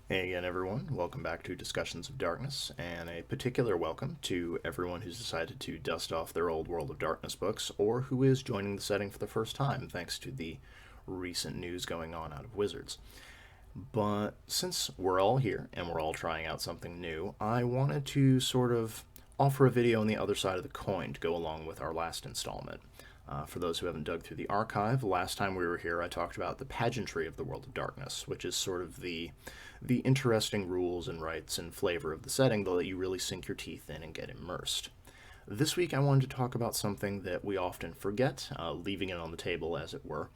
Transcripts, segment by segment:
Hey again, everyone. Welcome back to Discussions of Darkness, and a particular welcome to everyone who's decided to dust off their old World of Darkness books, or who is joining the setting for the first time, thanks to the recent news going on out of Wizards. But since we're all here, and we're all trying out something new, I wanted to sort of offer a video on the other side of the coin to go along with our last installment. For those who haven't dug through the archive, last time we were here I talked about the pageantry of the World of Darkness, which is sort of the interesting rules and rites and flavor of the setting that let you really sink your teeth in and get immersed. This week I wanted to talk about something that we often forget, leaving it on the table as it were,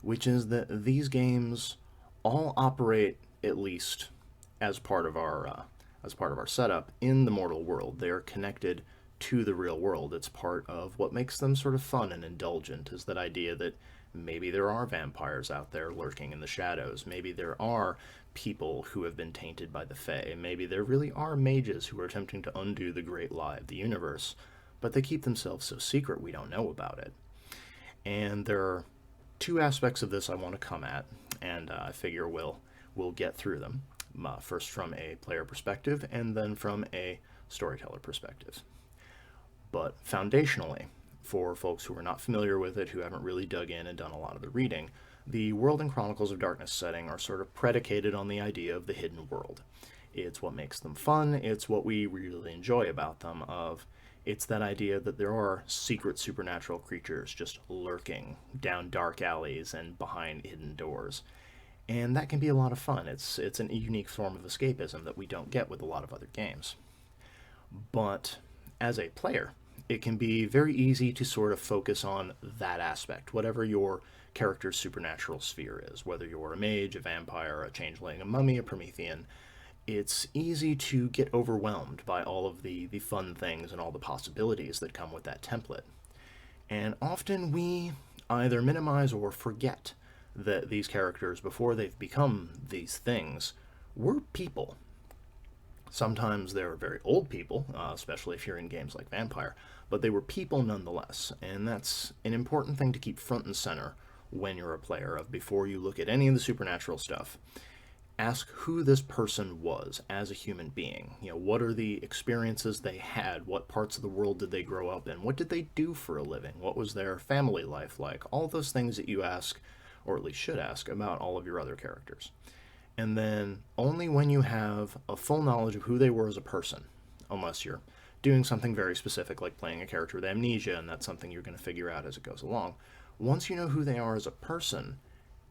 which is that these games all operate, at least as part of our setup, in the mortal world. They are connected to the real world. It's part of what makes them sort of fun and indulgent, is that idea that maybe there are vampires out there lurking in the shadows. Maybe there are people who have been tainted by the Fae. Maybe there really are mages who are attempting to undo the great lie of the universe, but they keep themselves so secret we don't know about it. And there are two aspects of this I want to come at, and I figure we'll get through them. First from a player perspective, and then from a storyteller perspective. But foundationally, for folks who are not familiar with it, who haven't really dug in and done a lot of the reading, the World and Chronicles of Darkness setting are sort of predicated on the idea of the hidden world. It's what makes them fun, it's what we really enjoy about them, it's that idea that there are secret supernatural creatures just lurking down dark alleys and behind hidden doors. And that can be a lot of fun. It's a unique form of escapism that we don't get with a lot of other games. But as a player, it can be very easy to sort of focus on that aspect, whatever your character's supernatural sphere is, whether you're a mage, a vampire, a changeling, a mummy, a Promethean. It's easy to get overwhelmed by all of the fun things and all the possibilities that come with that template. And often we either minimize or forget that these characters, before they've become these things, were people. Sometimes they're very old people, especially if you're in games like Vampire, but they were people nonetheless, and that's an important thing to keep front and center when you're a player of before you look at any of the supernatural stuff. Ask who this person was as a human being. What are the experiences they had? What parts of the world did they grow up in? What did they do for a living? What was their family life like? All those things that you ask, or at least should ask, about all of your other characters. And then only when you have a full knowledge of who they were as a person, unless you're doing something very specific like playing a character with amnesia, and that's something you're going to figure out as it goes along. Once you know who they are as a person,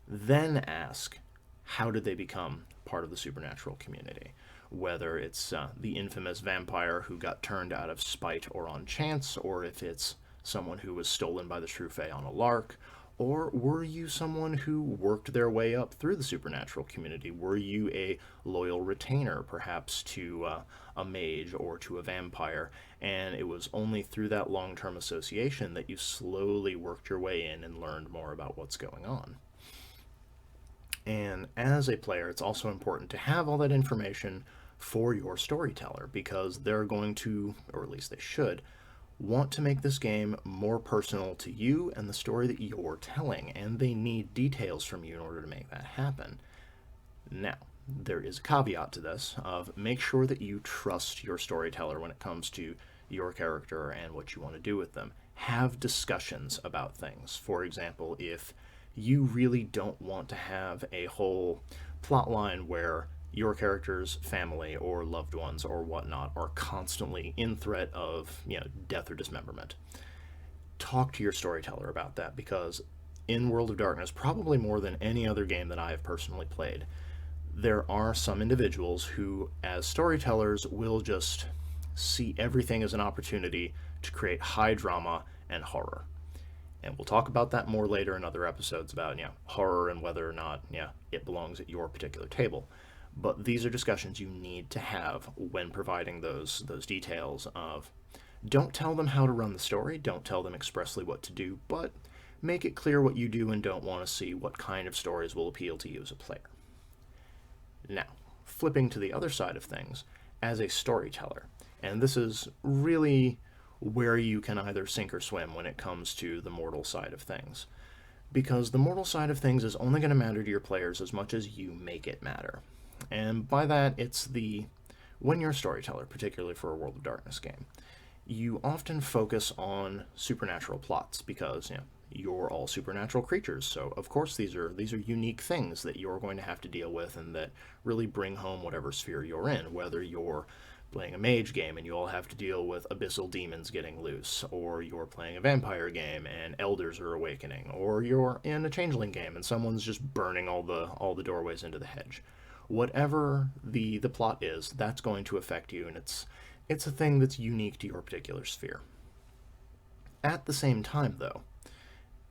then ask, how did they become part of the supernatural community? Whether it's the infamous vampire who got turned out of spite or on chance, or if it's someone who was stolen by the true Fae on a lark, or were you someone who worked their way up through the supernatural community? Were you a loyal retainer, perhaps, to a mage or to a vampire, and it was only through that long-term association that you slowly worked your way in and learned more about what's going on? And as a player, it's also important to have all that information for your storyteller, because they're going to, or at least they should, want to make this game more personal to you and the story that you're telling, and they need details from you in order to make that happen. Now, there is a caveat to this of make sure that you trust your storyteller when it comes to your character and what you want to do with them. Have discussions about things. For example, if you really don't want to have a whole plot line where your character's family or loved ones or whatnot are constantly in threat of, death or dismemberment, talk to your storyteller about that, because in World of Darkness, probably more than any other game that I have personally played, there are some individuals who, as storytellers, will just see everything as an opportunity to create high drama and horror. And we'll talk about that more later in other episodes about, horror and whether or not, it belongs at your particular table. But these are discussions you need to have when providing those details of, don't tell them how to run the story, don't tell them expressly what to do, but make it clear what you do and don't want to see, what kind of stories will appeal to you as a player. Now, flipping to the other side of things, as a storyteller, and this is really where you can either sink or swim when it comes to the mortal side of things. Because the mortal side of things is only going to matter to your players as much as you make it matter. And by that, it's when you're a storyteller, particularly for a World of Darkness game, you often focus on supernatural plots because, you're all supernatural creatures. So of course these are unique things that you're going to have to deal with and that really bring home whatever sphere you're in, whether you're playing a mage game and you all have to deal with abyssal demons getting loose, or you're playing a vampire game and elders are awakening, or you're in a changeling game and someone's just burning all the doorways into the hedge. Whatever the plot is, that's going to affect you, and it's a thing that's unique to your particular sphere. At the same time, though,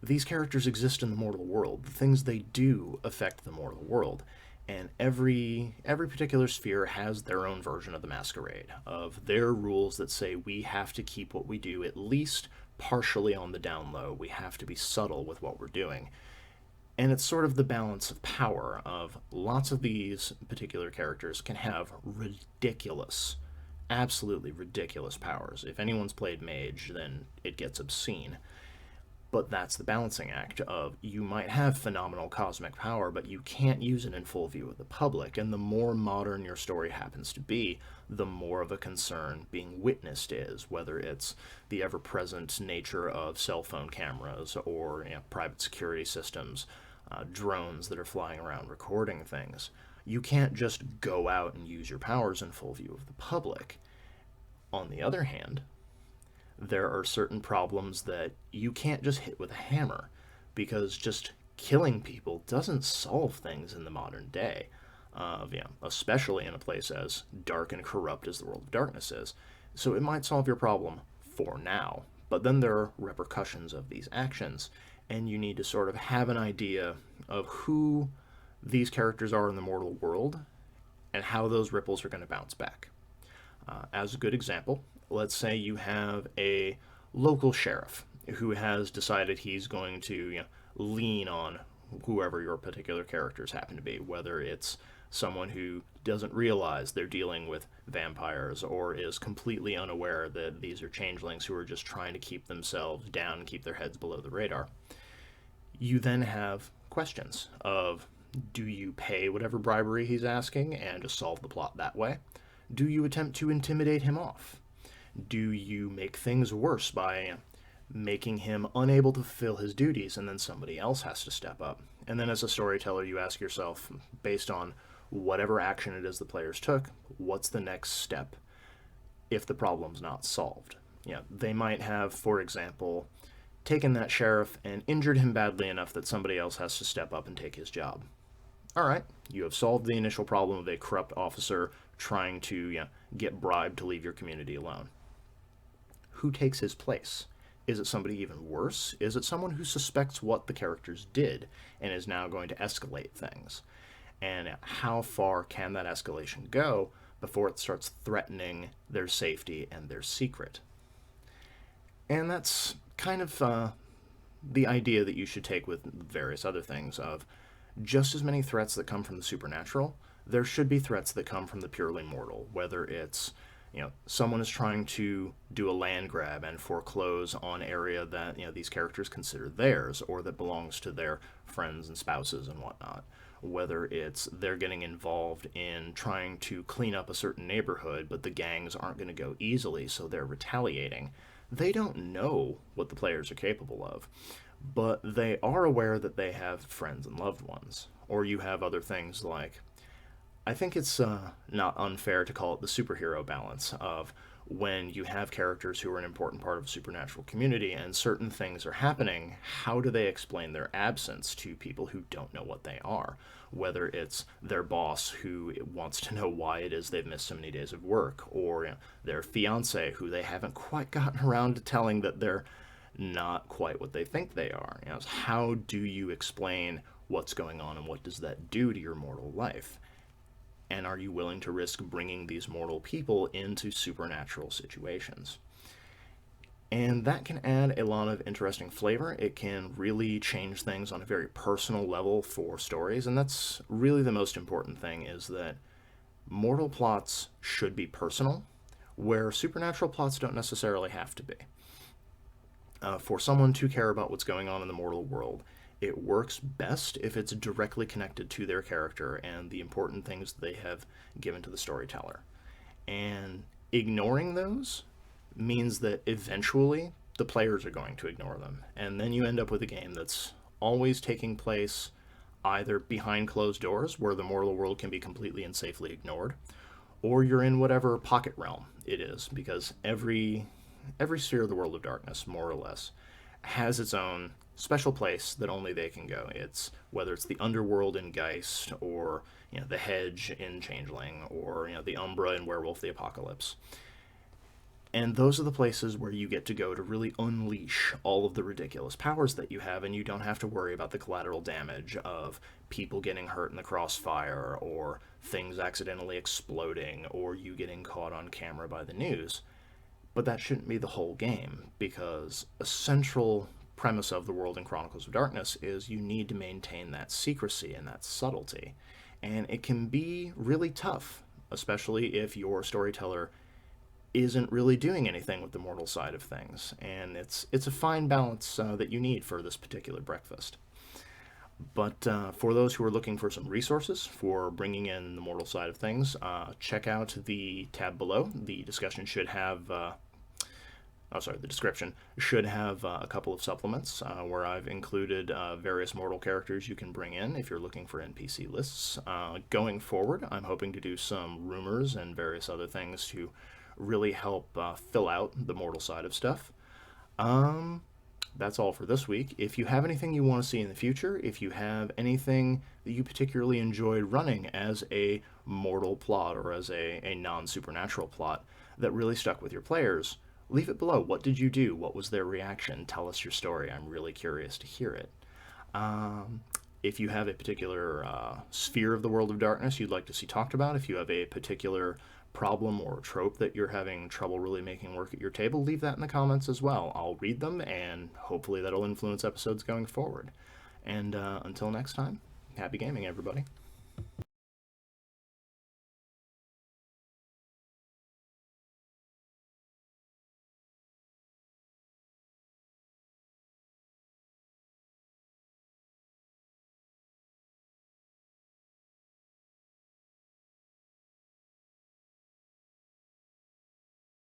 these characters exist in the mortal world. The things they do affect the mortal world, and every particular sphere has their own version of the masquerade, of their rules that say we have to keep what we do at least partially on the down low. We have to be subtle with what we're doing. And it's sort of the balance of power of lots of these particular characters can have ridiculous, absolutely ridiculous powers. If anyone's played mage, then it gets obscene. But that's the balancing act of you might have phenomenal cosmic power, but you can't use it in full view of the public. And the more modern your story happens to be, the more of a concern being witnessed is, whether it's the ever-present nature of cell phone cameras or private security systems, drones that are flying around recording things. You can't just go out and use your powers in full view of the public. On the other hand, there are certain problems that you can't just hit with a hammer, because just killing people doesn't solve things in the modern day, especially in a place as dark and corrupt as the World of Darkness is. So it might solve your problem for now, but then there are repercussions of these actions, and you need to sort of have an idea of who these characters are in the mortal world and how those ripples are going to bounce back. As a good example, let's say you have a local sheriff who has decided he's going to lean on whoever your particular characters happen to be, whether it's someone who doesn't realize they're dealing with vampires or is completely unaware that these are changelings who are just trying to keep themselves down and keep their heads below the radar. You then have questions of, do you pay whatever bribery he's asking and just solve the plot that way? Do you attempt to intimidate him off? Do you make things worse by making him unable to fulfill his duties and then somebody else has to step up? And then as a storyteller, you ask yourself, based on whatever action it is the players took, what's the next step if the problem's not solved? They might have, for example, taken that sheriff and injured him badly enough that somebody else has to step up and take his job. All right, you have solved the initial problem of a corrupt officer trying to get bribed to leave your community alone. Who takes his place? Is it somebody even worse? Is it someone who suspects what the characters did and is now going to escalate things? And how far can that escalation go before it starts threatening their safety and their secret? And that's kind of the idea that you should take with various other things of just as many threats that come from the supernatural, there should be threats that come from the purely mortal, whether it's someone is trying to do a land grab and foreclose on area that these characters consider theirs or that belongs to their friends and spouses and whatnot. Whether it's they're getting involved in trying to clean up a certain neighborhood, but the gangs aren't going to go easily, so they're retaliating. They don't know what the players are capable of, but they are aware that they have friends and loved ones. Or you have other things like, I think it's not unfair to call it the superhero balance of when you have characters who are an important part of a supernatural community and certain things are happening, how do they explain their absence to people who don't know what they are? Whether it's their boss who wants to know why it is they've missed so many days of work, or their fiance who they haven't quite gotten around to telling that they're not quite what they think they are. How do you explain what's going on and what does that do to your mortal life? And are you willing to risk bringing these mortal people into supernatural situations? And that can add a lot of interesting flavor. It can really change things on a very personal level for stories, and that's really the most important thing, is that mortal plots should be personal, where supernatural plots don't necessarily have to be. For someone to care about what's going on in the mortal world, it works best if it's directly connected to their character and the important things they have given to the storyteller. And ignoring those means that eventually the players are going to ignore them. And then you end up with a game that's always taking place either behind closed doors, where the mortal world can be completely and safely ignored, or you're in whatever pocket realm it is, because every sphere of the world of darkness, more or less, has its own special place that only they can go. It's whether it's the underworld in Geist, or the Hedge in Changeling, or the Umbra in Werewolf the Apocalypse. And those are the places where you get to go to really unleash all of the ridiculous powers that you have, and you don't have to worry about the collateral damage of people getting hurt in the crossfire, or things accidentally exploding, or you getting caught on camera by the news. But that shouldn't be the whole game, because a central premise of the world in Chronicles of Darkness is you need to maintain that secrecy and that subtlety. And it can be really tough, especially if your storyteller isn't really doing anything with the mortal side of things. And it's a fine balance that you need for this particular breakfast. But for those who are looking for some resources for bringing in the mortal side of things, check out the tab below. The discussion should have, the description should have a couple of supplements where I've included various mortal characters you can bring in if you're looking for NPC lists. Going forward, I'm hoping to do some rumors and various other things to really help fill out the mortal side of stuff. That's all for this week. If you have anything you want to see in the future, if you have anything that you particularly enjoyed running as a mortal plot or as a non-supernatural plot that really stuck with your players, leave it below. What did you do? What was their reaction? Tell us your story. I'm really curious to hear it. If you have a particular sphere of the world of darkness you'd like to see talked about, if you have a particular problem or trope that you're having trouble really making work at your table, leave that in the comments as well. I'll read them, and hopefully that'll influence episodes going forward. And until next time, happy gaming, everybody.